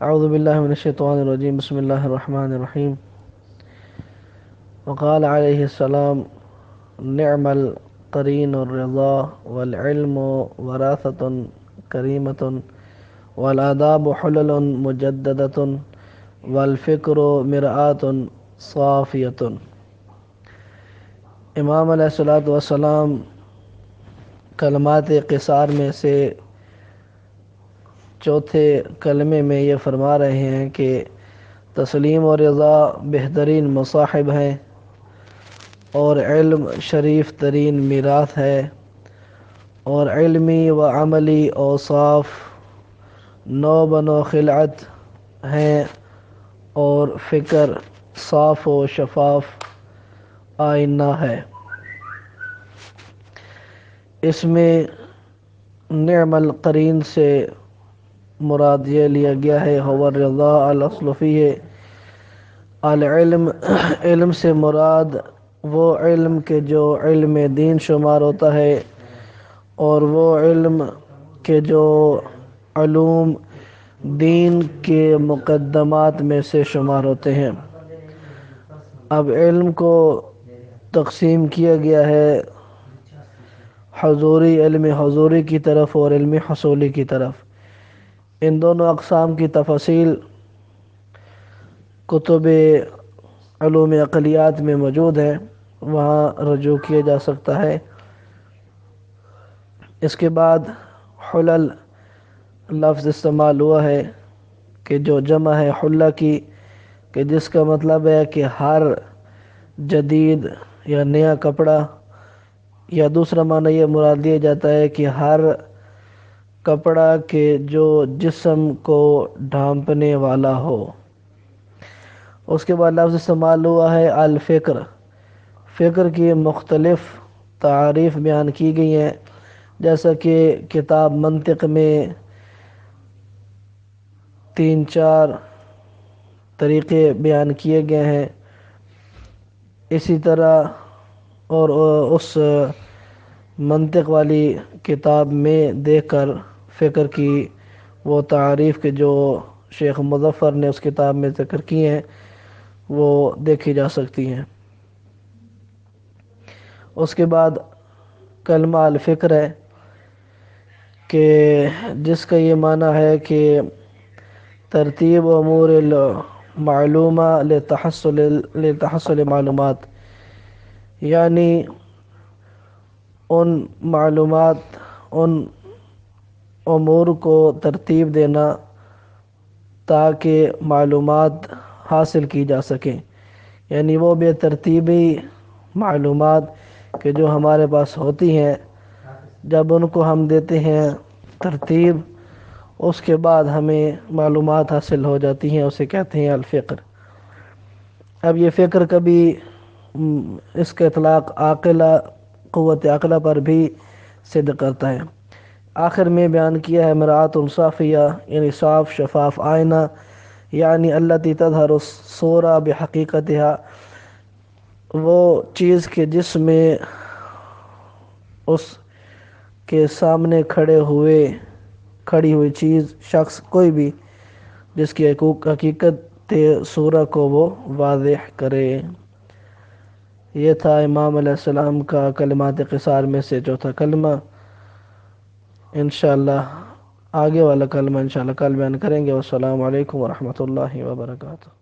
اعوذ باللہ من الشیطان الرجیم بسم اللہ الرحمن الرحیم وقال علیہ السلام نعم القرین الرضا والعلم وراثۃ کریمۃ والآداب حلل مجددۃ والفکر مرآۃ صافیۃ۔ امام علیہ الصلوۃ والسلام کلمات قصار میں سے چوتھے کلمے میں یہ فرما رہے ہیں کہ تسلیم و رضا بہترین مصاحب ہیں اور علم شریف ترین میراث ہے، اور علمی و عملی اوصاف نو بنو خلعت ہیں، اور فکر صاف و شفاف آئینہ ہے۔ اس میں نعم القرین سے مراد یہ لیا گیا ہے هو الرضا الاصل فیہ العلم، علم سے مراد وہ علم کے جو علم دین شمار ہوتا ہے، اور وہ علم کے جو علوم دین کے مقدمات میں سے شمار ہوتے ہیں۔ اب علم کو تقسیم کیا گیا ہے حضوری، علم حضوری کی طرف اور علم حصولی کی طرف۔ ان دونوں اقسام کی تفصیل کتب علوم عقلیات میں موجود ہے، وہاں رجوع کیا جا سکتا ہے۔ اس کے بعد حلل لفظ استعمال ہوا ہے کہ جو جمع ہے حلہ کی، کہ جس کا مطلب ہے کہ ہر جدید یا نیا کپڑا، یا دوسرا معنی یہ مراد دیا جاتا ہے کہ ہر کپڑا کے جو جسم کو ڈھانپنے والا ہو۔ اس کے بعد لفظ استعمال ہوا ہے الفکر۔ فکر کی مختلف تعریف بیان کی گئی ہیں، جیسا کہ کتاب منطق میں 3-4 طریقے بیان کیے گئے ہیں۔ اسی طرح اور اس منطق والی کتاب میں دیکھ کر فکر کی وہ تعریف کے جو شیخ مظفر نے اس کتاب میں ذکر کی ہیں وہ دیکھی جا سکتی ہیں۔ اس کے بعد کلمہ الفکر ہے کہ جس کا یہ معنی ہے کہ ترتیب امور المعلومہ لتحصل معلومات، یعنی ان معلومات، ان امور کو ترتیب دینا تاکہ معلومات حاصل کی جا سکیں، یعنی وہ بے ترتیبی معلومات کہ جو ہمارے پاس ہوتی ہیں، جب ان کو ہم دیتے ہیں ترتیب، اس کے بعد ہمیں معلومات حاصل ہو جاتی ہیں، اسے کہتے ہیں الفکر۔ اب یہ فکر کبھی اس کا اطلاق عاقلہ، قوت عقلہ پر بھی صدق کرتا ہے۔ آخر میں بیان کیا ہے مرآۃ صافیہ، یعنی صاف شفاف آئینہ، یعنی التی تظہر الصورہ بحقیقتها، وہ چیز کے جس میں اس کے سامنے کھڑی ہوئی چیز، شخص، کوئی بھی، جس کی حقیقت صورہ کو وہ واضح کرے۔ یہ تھا امام علیہ السلام کا کلمات قصار میں سے چوتھا کلمہ۔ انشاءاللہ آگے والا کلمہ انشاءاللہ کل بیان کریں گے۔ والسلام علیکم ورحمۃ اللہ وبرکاتہ۔